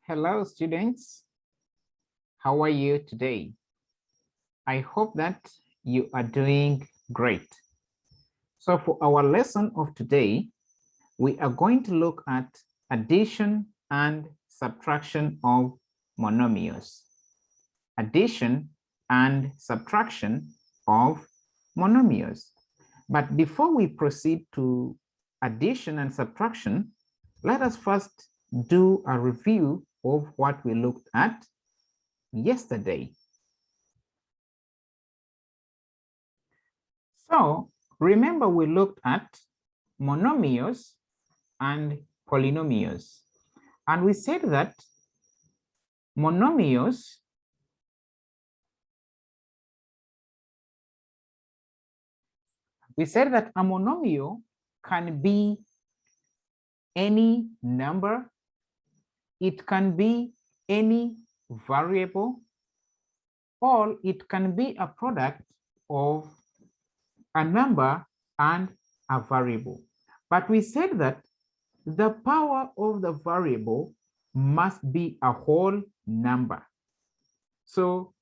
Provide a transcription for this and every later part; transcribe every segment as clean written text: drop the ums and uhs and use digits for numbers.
Hello, students. How are you today? I hope that you are doing great. So for our lesson of today, we are going to look at addition and subtraction of monomials. Addition and subtraction of monomials. But before we proceed to addition and subtraction, let us first do a review of what we looked at yesterday. So remember, we looked at monomials and polynomials, and we said that monomials a monomial can be any number, it can be any variable, or it can be a product of a number and a variable. But we said that the power of the variable must be a whole number. So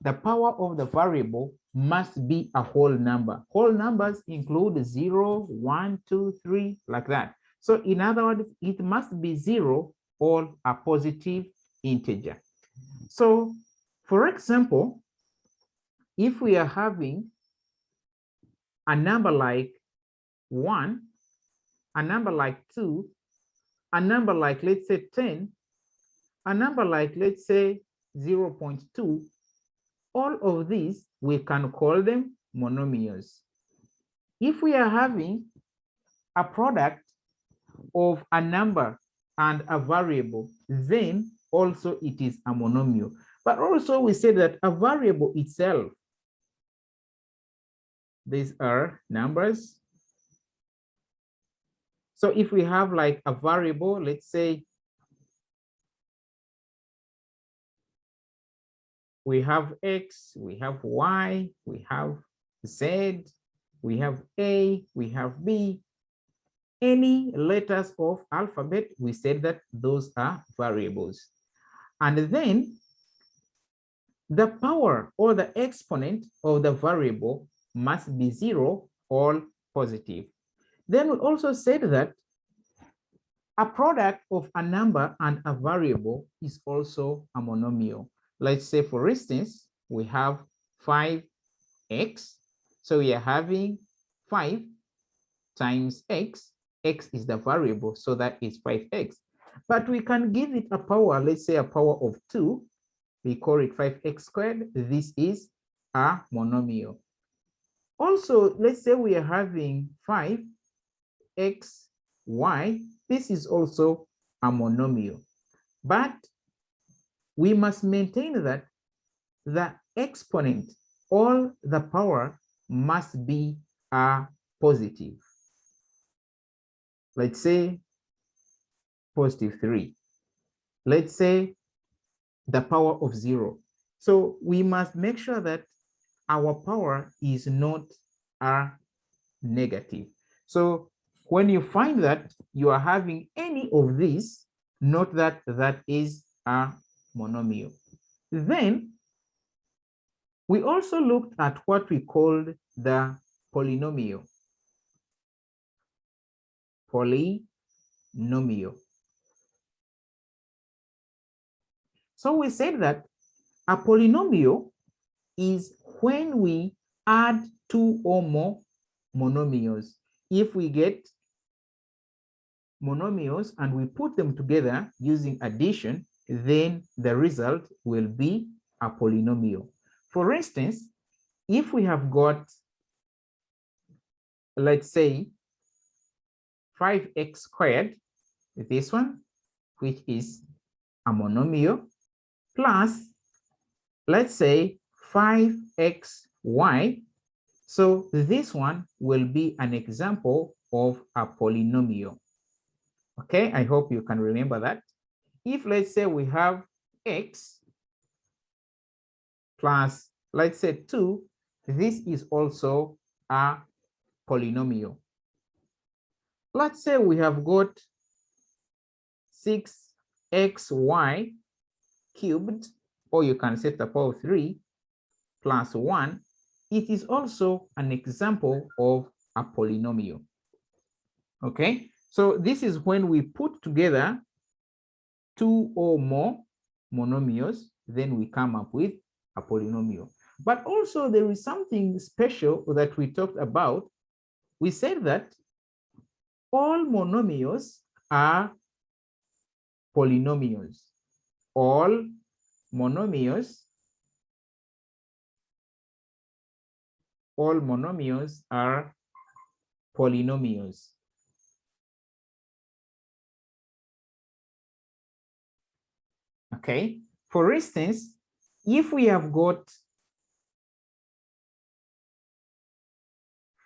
the power of the variable must be a whole number. Whole numbers include 0, 1, 2, 3, like that. So in other words, it must be 0 or a positive integer. So for example, if we are having a number like 1, a number like 2, a number like, let's say, 10, a number like, let's say, 0.2, all of these, we can call them monomials. If we are having a product of a number and a variable, then also it is a monomial. But also we say that a variable itself, these are numbers. So if we have like a variable, let's say we have X, we have Y, we have Z, we have A, we have B. Any letters of alphabet, we said that those are variables. And then the power or the exponent of the variable must be 0 or positive. Then we also said that a product of a number and a variable is also a monomial. Let's say, for instance, we have 5x. So we are having 5 times x. X is the variable, so that is 5x. But we can give it a power, let's say a power of 2. We call it 5x squared. This is a monomial. Also, let's say we are having 5xy. This is also a monomial. But we must maintain that the exponent or the power must be a positive. Let's say positive 3. Let's say the power of 0. So we must make sure that our power is not a negative. So when you find that you are having any of these, note that that is a monomial. Then we also looked at what we called the polynomial. Polynomial. So we said that a polynomial is when we add 2 or more monomials. If we get monomials and we put them together using addition, then the result will be a polynomial. For instance, if we have got, let's say, 5x squared, this one, which is a monomial, plus, let's say, 5xy. So this one will be an example of a polynomial. Okay, I hope you can remember that. If, let's say, we have x plus, let's say, 2, this is also a polynomial. Let's say we have got 6 xy cubed, or you can set the power of 3 plus 1, it is also an example of a polynomial. Okay, so this is when we put together two or more monomials, then we come up with a polynomial. But also there is something special that we talked about. We said that all monomials are polynomials. All monomials are polynomials. Okay, for instance, if we have got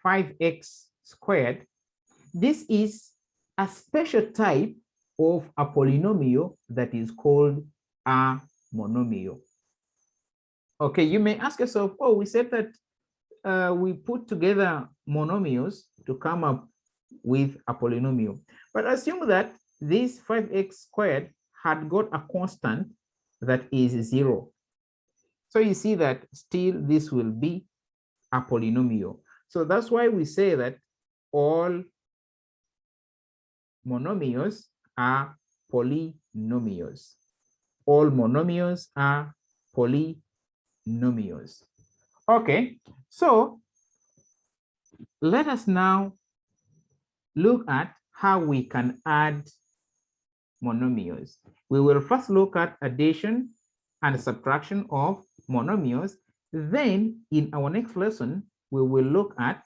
5x squared, this is a special type of a polynomial that is called a monomial. Okay, you may ask yourself, oh, we said that we put together monomials to come up with a polynomial. But assume that this 5x squared had got a constant that is 0. So you see that still this will be a polynomial. So that's why we say that all monomials are polynomials. All monomials are polynomials. Okay, so let us now look at how we can add monomials. We will first look at addition and subtraction of monomials. Then in our next lesson, we will look at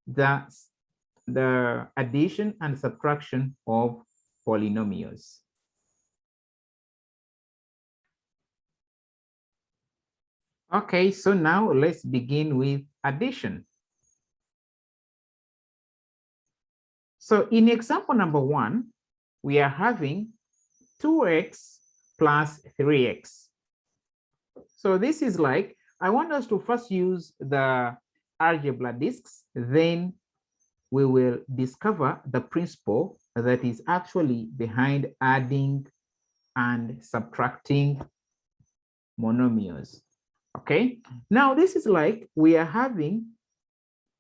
the addition and subtraction of polynomials. Okay, so now let's begin with addition. So in example number 1, we are having 2x plus 3x. So this is like, I want us to first use the algebra discs, then we will discover the principle that is actually behind adding and subtracting monomials. Okay, now this is like we are having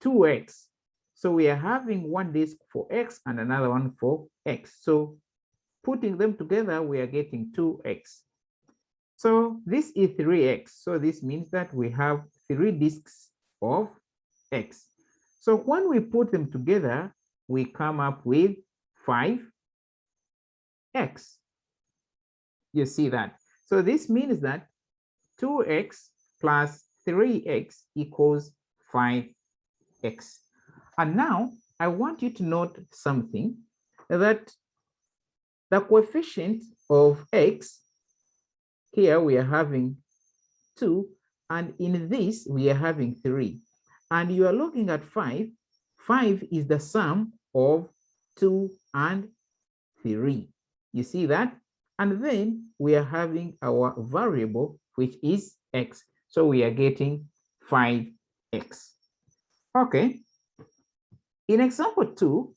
2x. So we are having one disk for x and another one for x. So putting them together, we are getting 2x. So this is 3x. So this means that we have 3 disks of x. So when we put them together, we come up with 5x. You see that? So this means that 2x plus 3x equals 5x. And now I want you to note something, that the coefficient of x, here we are having 2, and in this we are having 3. And you are looking at 5. 5 is the sum of 2 and 3. You see that? And then we are having our variable, which is x. So we are getting 5x. Okay. In example 2,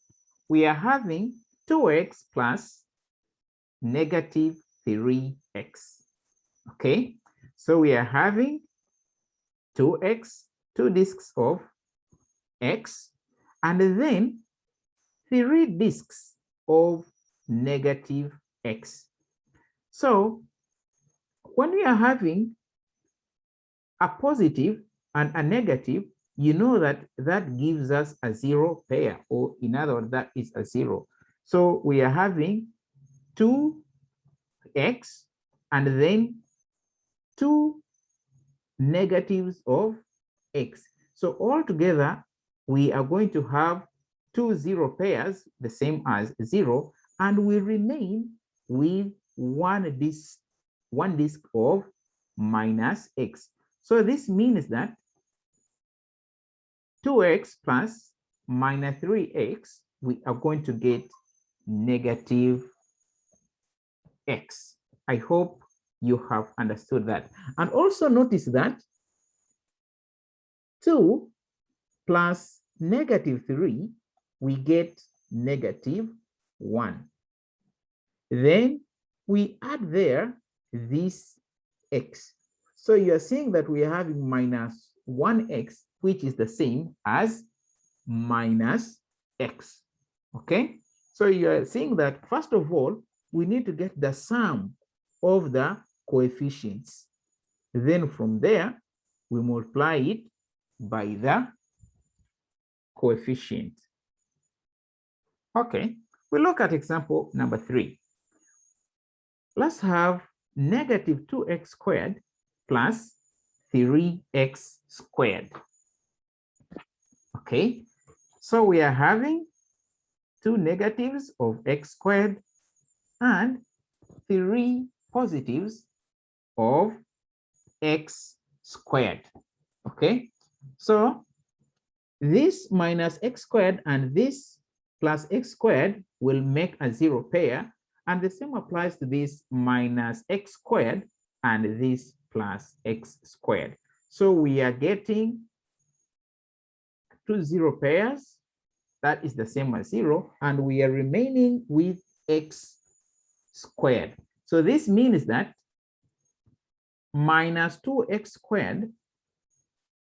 we are having 2x plus negative 3x. Okay. So we are having 2x, 2 disks of x, and then 3 disks of negative x. So when we are having a positive and a negative, you know that that gives us a 0 pair, or in other words, that is a 0. So we are having 2x and then 2 negatives of x. So altogether, we are going to have 2 0 pairs, the same as 0, and we remain with one disk of minus x. So this means that 2x plus minus 3x, we are going to get negative x. I hope you have understood that. And also notice that 2 plus negative 3, we get negative 1. Then we add there this x. So you are seeing that we are having minus 1x, which is the same as minus x. Okay, so you are seeing that first of all, we need to get the sum of the coefficients. Then from there, we multiply it by the coefficient. Okay, we look at example number 3. Let's have negative 2x squared plus 3x squared. Okay, so we are having two negatives of x squared and three positives of x squared. Okay, so this minus x squared and this plus x squared will make a zero pair, and the same applies to this minus x squared and this plus x squared. So we are getting two zero pairs, that is the same as 0, and we are remaining with x squared. So this means that minus 2x squared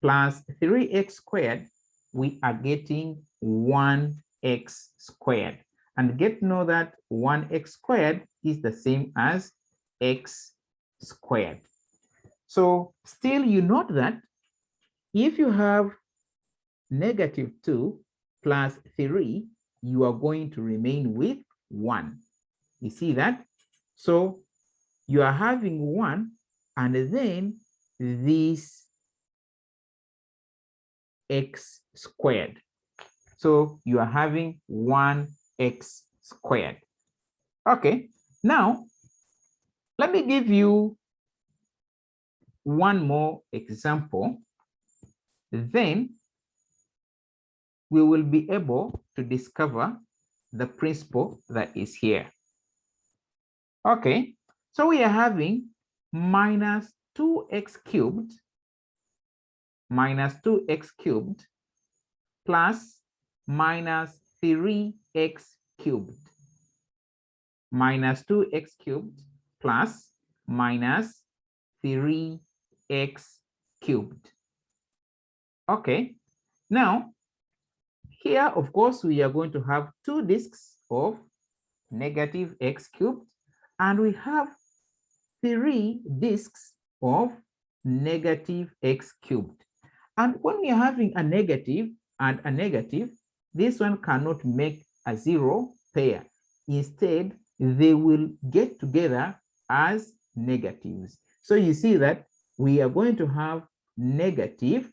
plus 3x squared, we are getting 1x squared. And get to know that 1x squared is the same as x squared. So still you note that if you have negative 2 plus 3, you are going to remain with 1. You see that? So you are having 1 and then this x squared. So you are having 1x squared. Okay, now let me give you one more example. Then we will be able to discover the principle that is here. Okay, so we are having minus 2x cubed plus minus 3x cubed minus 2x cubed plus minus 3x cubed. Okay, now here, of course, we are going to have two discs of negative x cubed, and we have 3 discs of negative x cubed. And when we are having a negative and a negative, this one cannot make a zero pair. Instead, they will get together as negatives. So you see that we are going to have negative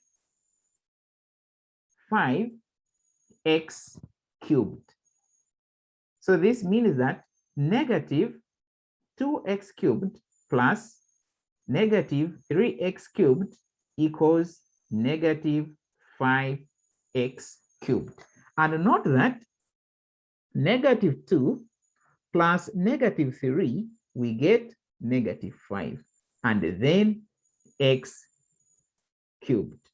5x cubed. So this means that negative 2x cubed plus negative 3x cubed equals negative 5x cubed. And note that negative 2 plus negative 3, we get negative 5, and then x cubed.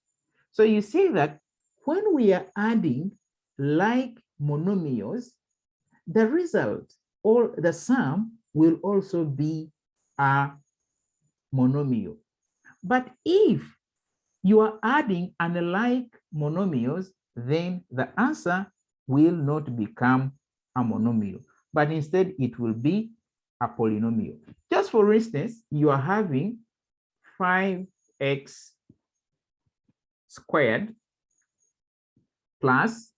So you see that when we are adding like monomials, the result or the sum will also be a monomial. But if you are adding unlike monomials, then the answer will not become a monomial, but instead it will be a polynomial. Just for instance, you are having 5x squared plus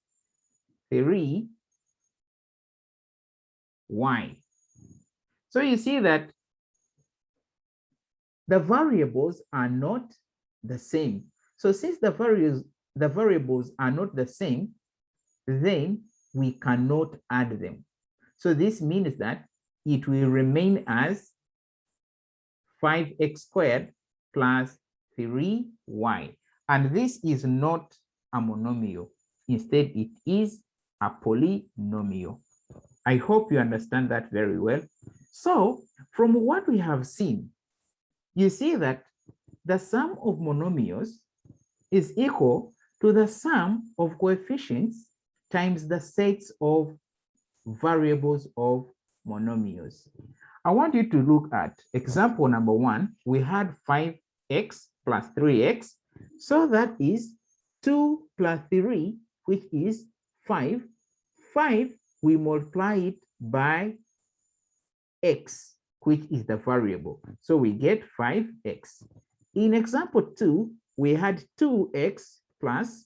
3y. So you see that the variables are not the same. So since the variables are not the same, then we cannot add them. So this means that it will remain as 5x squared plus 3y. And this is not a monomial. Instead, it is a polynomial. I hope you understand that very well. So from what we have seen, you see that the sum of monomials is equal to the sum of coefficients times the sets of variables of monomials. I want you to look at example number 1. We had 5x plus 3x. So that is 2 plus 3, which is 5. 5, we multiply it by x, which is the variable. So we get 5x. In example 2, we had 2x plus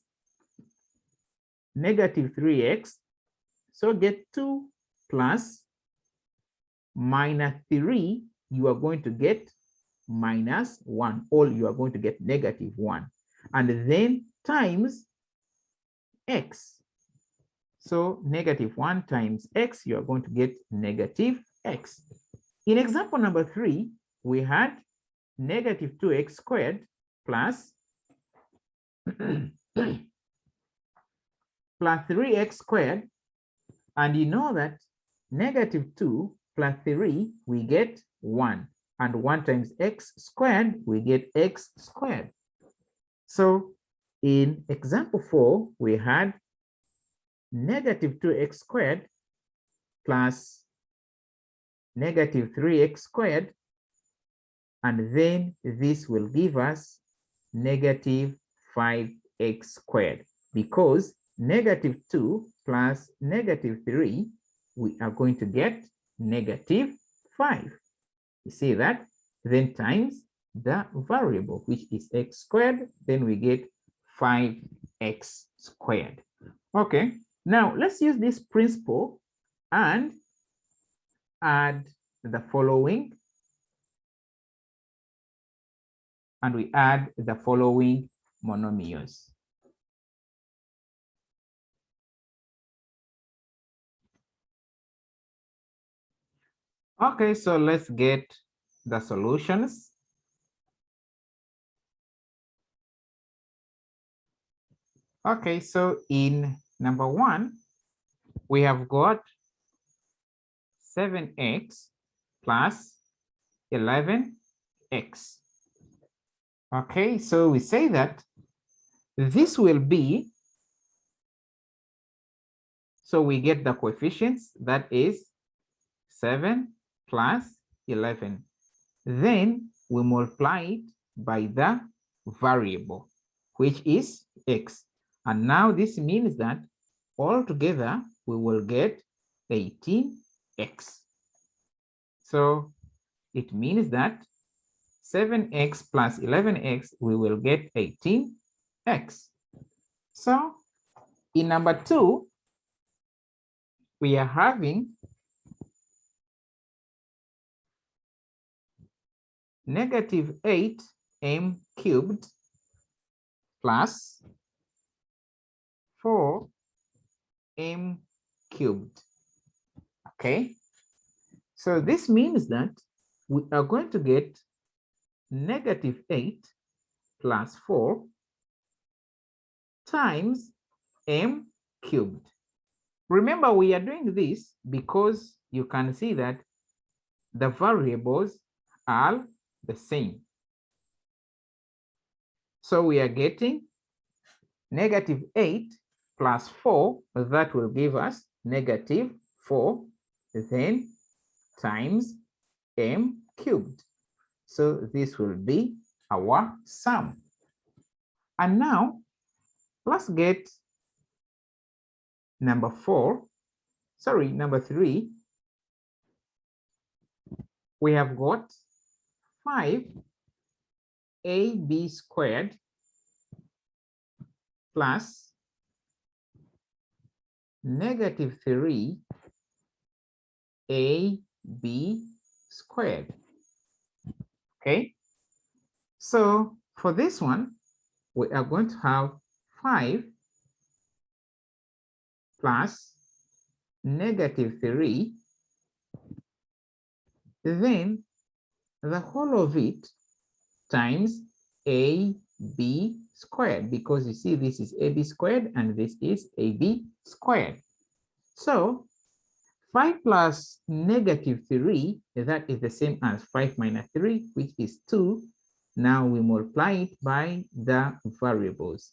negative 3x. So get 2 plus minus 3, you are going to get minus 1, or you are going to get negative 1. And then times x. So negative 1 times x, you are going to get negative x. In example number 3, we had negative 2x squared plus plus 3x squared. And you know that negative 2 plus 3, we get 1. And 1 times x squared, we get x squared. So in example 4, we had negative 2x squared plus negative 3x squared. And then this will give us negative 5x squared, because negative 2 plus negative 3, we are going to get negative 5. You see that? Then times the variable, which is x squared, then we get 5x squared. Okay, now let's use this principle and add the following. And we add the following monomials. Okay, so let's get the solutions. Okay, so in number 1, we have got 7x plus 11x. Okay, so we say that this will be, so we get the coefficients, that is 7 plus 11. Then we multiply it by the variable, which is x. And now this means that altogether we will get 18x. So it means that 7x plus 11x, we will get 18x. So in number 2, we are having negative 8m cubed plus 4m cubed. Okay, so this means that we are going to get negative 8 plus 4 times m cubed. Remember, we are doing this because you can see that the variables are the same. So we are getting negative 8 plus 4, that will give us negative 4, then times m cubed. So this will be our sum. And now let's get number 3. We have got 5ab squared plus negative 3ab squared. Okay, so for this one, we are going to have 5 plus negative 3, then the whole of it times ab squared, because you see this is ab squared and this is ab squared. So 5 plus negative 3, that is the same as 5 minus 3, which is 2. Now we multiply it by the variables,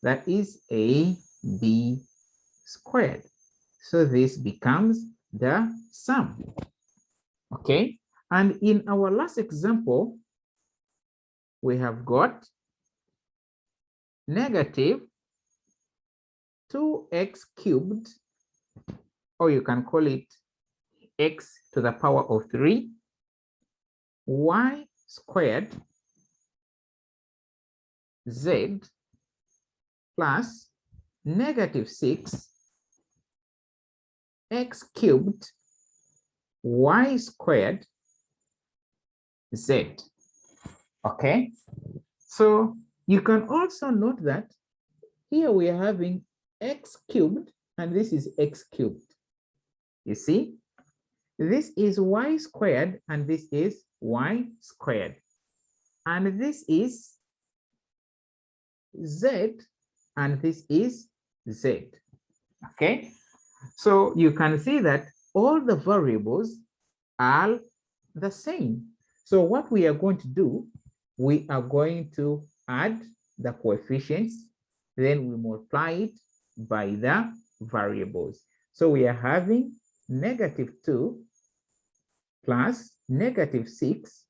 that is ab squared. So this becomes the sum. Okay, And in our last example, we have got negative 2x cubed, or you can call it x to the power of 3, y squared, z plus negative 6 x cubed, y squared, z. Okay, so you can also note that here we are having x cubed, and this is x cubed. You see, this is y squared, and this is y squared. And this is z, and this is z. Okay, so you can see that all the variables are the same. So what we are going to do, we are going to add the coefficients, then we multiply it by the variables. So we are having negative 2 plus negative 6,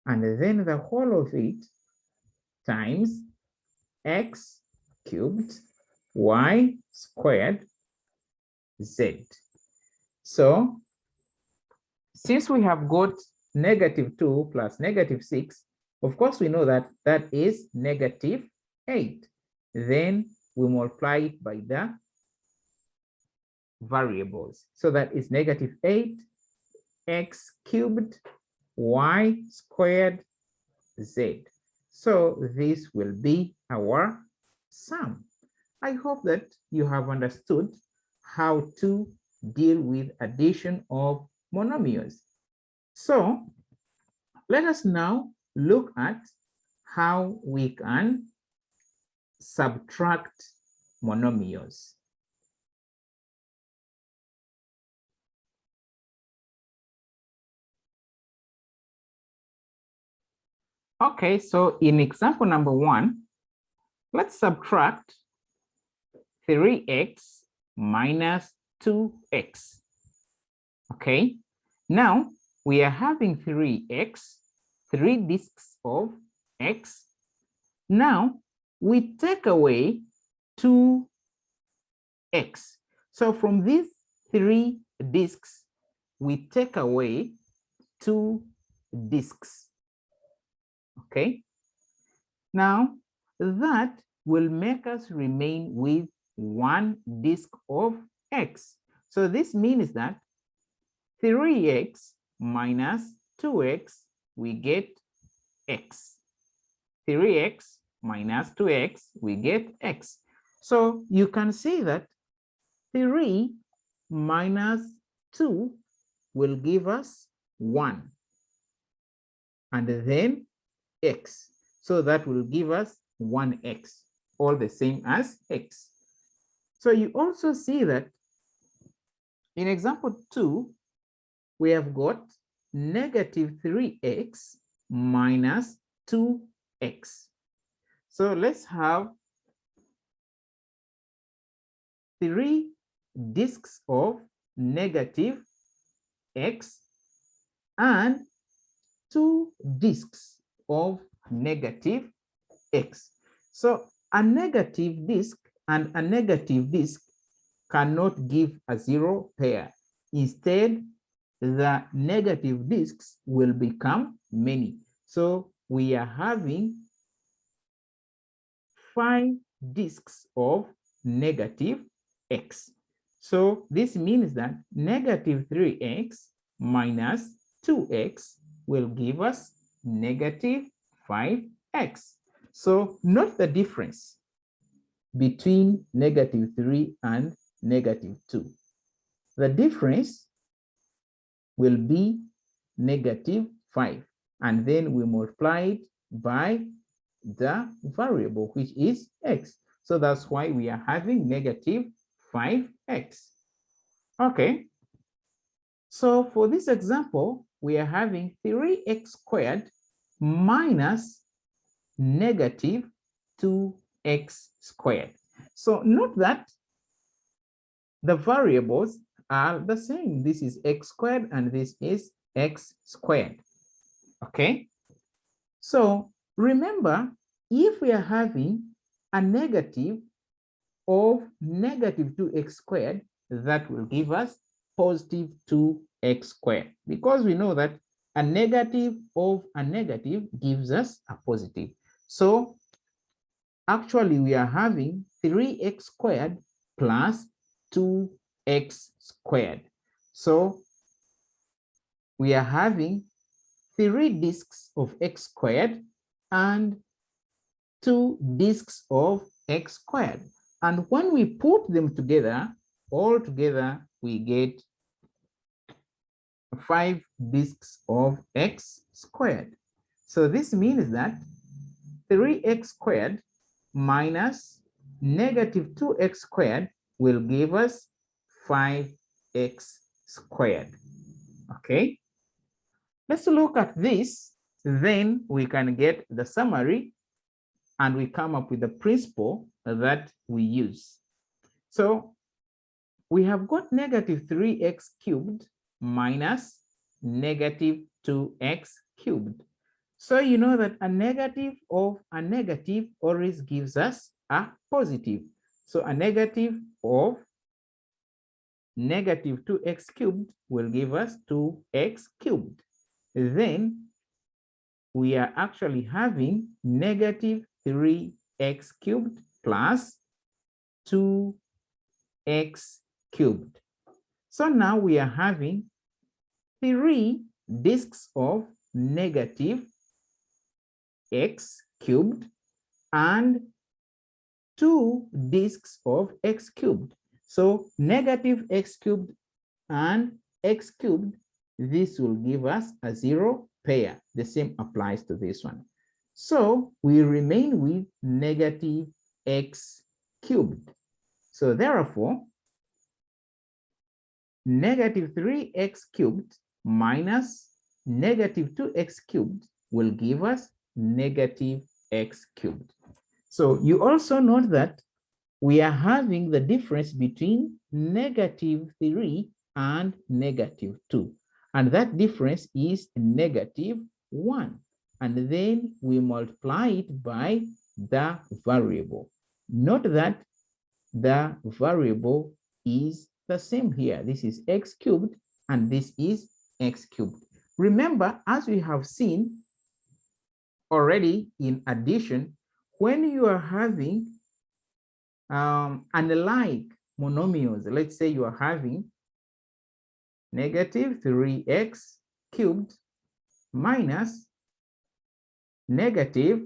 and then the whole of it times x cubed, y squared, z. So since we have got negative 2 plus negative 6, of course we know that that is negative 8. Then we multiply it by the variables. So that is negative 8 x cubed, y squared, z. So this will be our sum. I hope that you have understood how to deal with addition of monomials. So let us now look at how we can subtract monomials. Okay, so in example number 1, let's subtract 3x minus 2x. Okay, now we are having 3x, 3 discs of x. Now we take away 2x. So from these 3 discs, we take away 2 discs. Okay, now that will make us remain with 1 disc of x. So this means that 3x minus 2x, we get x. 3x minus 2x, we get x. So you can see that 3 minus 2 will give us 1. And then x. So that will give us 1x, all the same as x. So you also see that in example 2, we have got negative 3x minus 2x. So let's have 3 discs of negative x and 2 discs of negative x. So a negative disc and a negative disc cannot give a 0 pair. Instead, the negative discs will become many. So we are having 5 discs of negative x. So this means that negative 3x minus 2x will give us negative 5x. So note the difference between negative 3 and negative 2. The difference will be negative 5, and then we multiply it by the variable, which is x. So that's why we are having negative 5x. Okay, so for this example, we are having 3x squared minus negative 2x squared. So note that the variables are the same. This is x squared and this is x squared. Okay, so remember, if we are having a negative of negative 2x squared, that will give us positive 2x squared, because we know that a negative of a negative gives us a positive. So actually we are having 3x squared plus 2x squared. So we are having 3 discs of x squared and 2 discs of x squared. And when we put them together, all together, we get 5 discs of x squared. So this means that 3x squared minus negative 2x squared will give us 5x squared. Okay, let's look at this. Then we can get the summary and we come up with the principle that we use. So we have got negative 3x cubed minus negative 2x cubed. So you know that a negative of a negative always gives us a positive. So a negative of negative 2x cubed will give us 2x cubed. Then we are actually having negative 3x cubed plus 2x cubed. So now we are having 3 discs of negative x cubed and 2 discs of x cubed. So negative x cubed and x cubed, this will give us a 0 pair. The same applies to this one. So we remain with negative x cubed. So therefore, negative 3x cubed minus negative 2x cubed will give us negative x cubed. So you also note that we are having the difference between negative 3 and negative 2. And that difference is negative 1. And then we multiply it by the variable. Note that the variable is the same here. This is x cubed and this is x cubed. Remember, as we have seen already in addition, when you are having unlike monomials, let's say you are having negative 3x cubed minus negative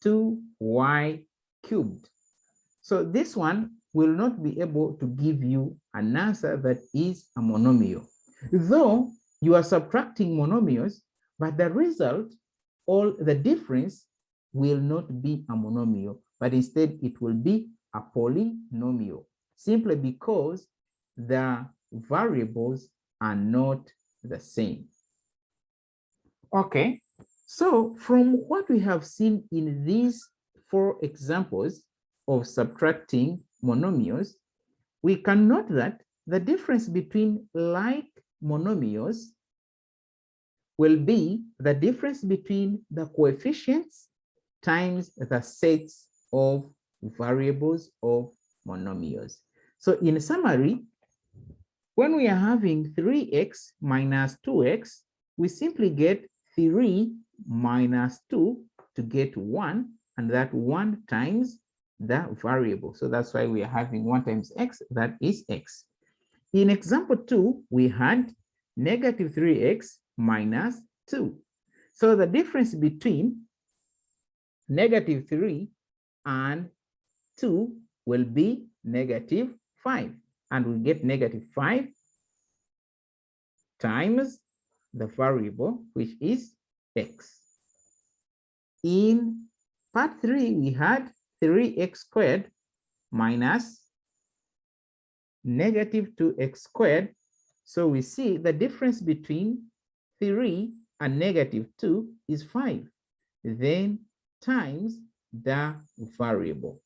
2y cubed. So this one will not be able to give you an answer that is a monomial, though you are subtracting monomials, but the result, all the difference, will not be a monomial, but instead it will be a polynomial, simply because the variables are not the same. Okay, so from what we have seen in these 4 examples of subtracting monomials, we can note that the difference between like monomials will be the difference between the coefficients times the sets of variables of monomials. So in summary, when we are having 3x minus 2x, we simply get 3 minus 2 to get 1, and that 1 times the variable. So that's why we are having 1 times x, that is x. In example 2, we had negative 3x minus 2. So the difference between negative 3 and 2 will be negative 5. And we get negative 5 times the variable, which is x. In part 3, we had 3x squared minus negative 2x squared. So we see the difference between 3 and negative 2 is 5. Then times the variable,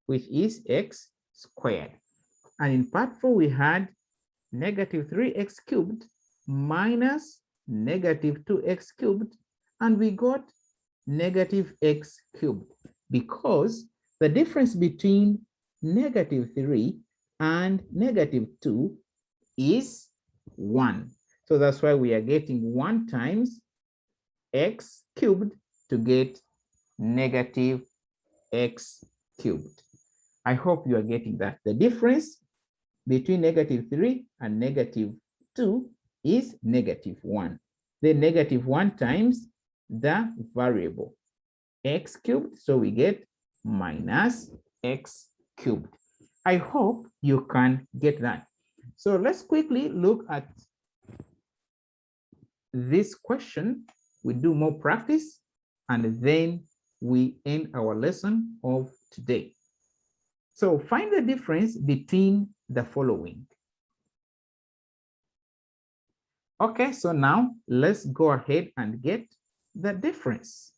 which is x squared. And in part 4, we had negative 3x cubed minus negative 2x cubed, and we got negative x cubed, because the difference between negative 3 and negative 2 is 1. So that's why we are getting 1 times x cubed to get negative x cubed. I hope you are getting that. The difference between negative 3 and negative 2 is negative 1. Then negative 1 times the variable x cubed, so we get minus x cubed. I hope you can get that. So let's quickly look at this question. We do more practice, and then we end our lesson of today. So find the difference between the following. Okay, so now let's go ahead and get the difference.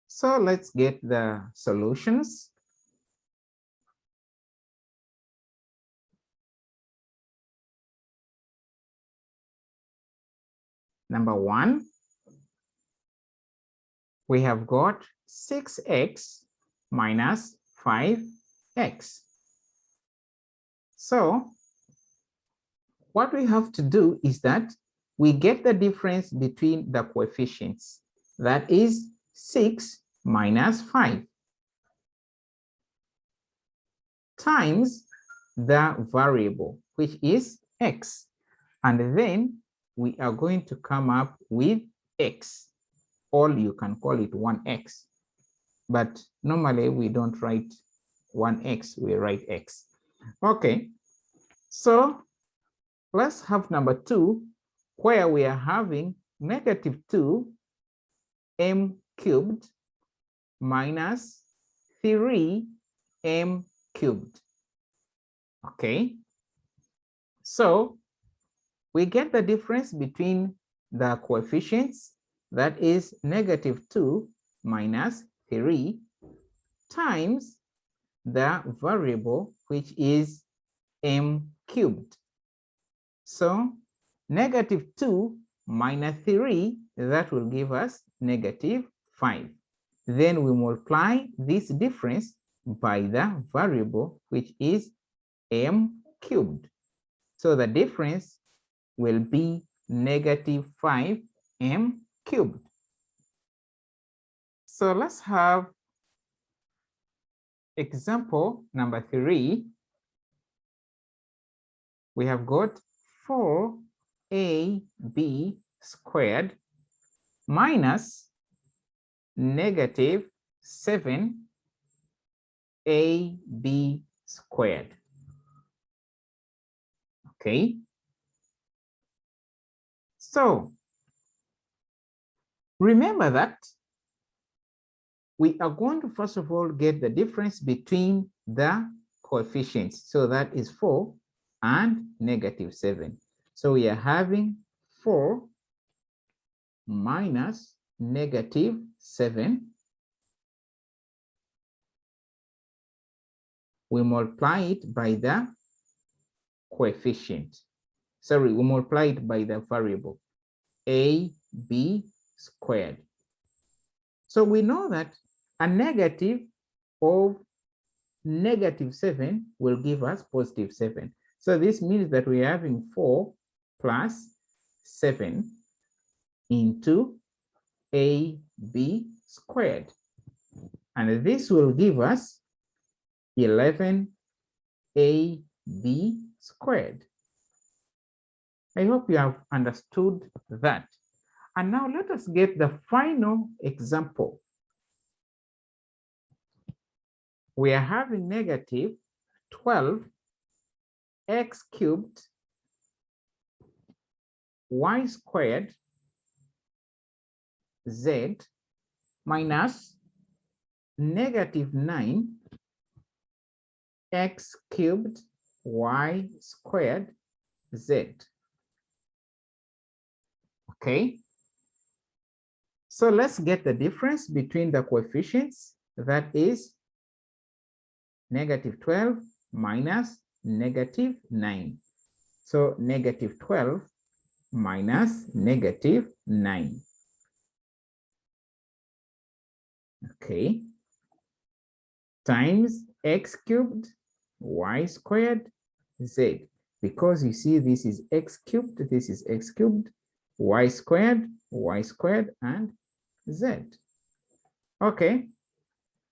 So let's get the solutions. Number 1, we have got 6x minus 5x. So what we have to do is that we get the difference between the coefficients. That is 6 minus 5 times the variable, which is x. And then we are going to come up with x, or you can call it 1x. But normally we don't write 1x, we write x. Okay, so let's have number 2, where we are having negative 2m cubed minus 3m cubed. Okay, so we get the difference between the coefficients, that is negative 2 minus 3 times the variable, which is m cubed. So negative 2 minus 3, that will give us negative 5. Then we multiply this difference by the variable, which is m cubed. So the difference will be negative 5m cubed. So let's have example number 3. We have got 4ab squared minus negative 7ab squared. Okay. So remember that we are going to first of all get the difference between the coefficients. So that is 4 and negative 7. So we are having 4 minus negative 7. We multiply it by the coefficient. Sorry, we multiply it by the variable ab squared. So we know that a negative of negative 7 will give us positive 7. So this means that we are having 4 plus 7 into ab squared. And this will give us 11ab squared. I hope you have understood that. And now let us get the final example. We are having negative 12x cubed y squared z minus negative 9x cubed y squared z. Okay. So let's get the difference between the coefficients. That is negative 12 minus negative 9. So negative 12 minus negative 9. Okay. Times x cubed, y squared, z. Because you see this is x cubed, this is x cubed, y squared, and z. Okay.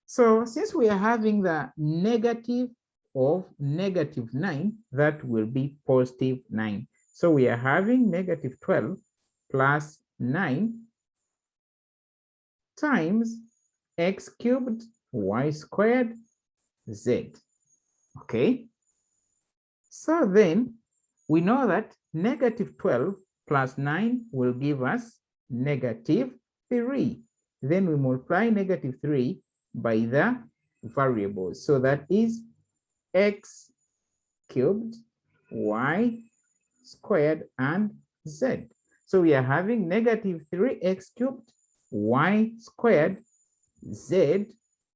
So since we are having the negative of negative 9, that will be positive 9. So we are having negative 12 plus 9 times x cubed, y squared, z. Okay. So then we know that negative 12 plus 9 will give us negative 3. Then we multiply negative 3 by the variables. So that is x cubed, y squared, and z. So we are having negative 3x cubed, y squared, z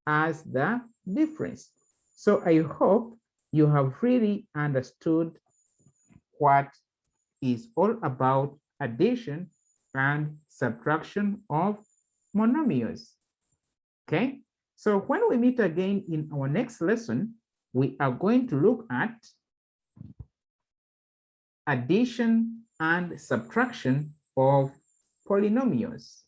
as the difference. So I hope you have really understood what is all about addition and subtraction of monomials. Okay, so when we meet again in our next lesson, we are going to look at addition and subtraction of polynomials.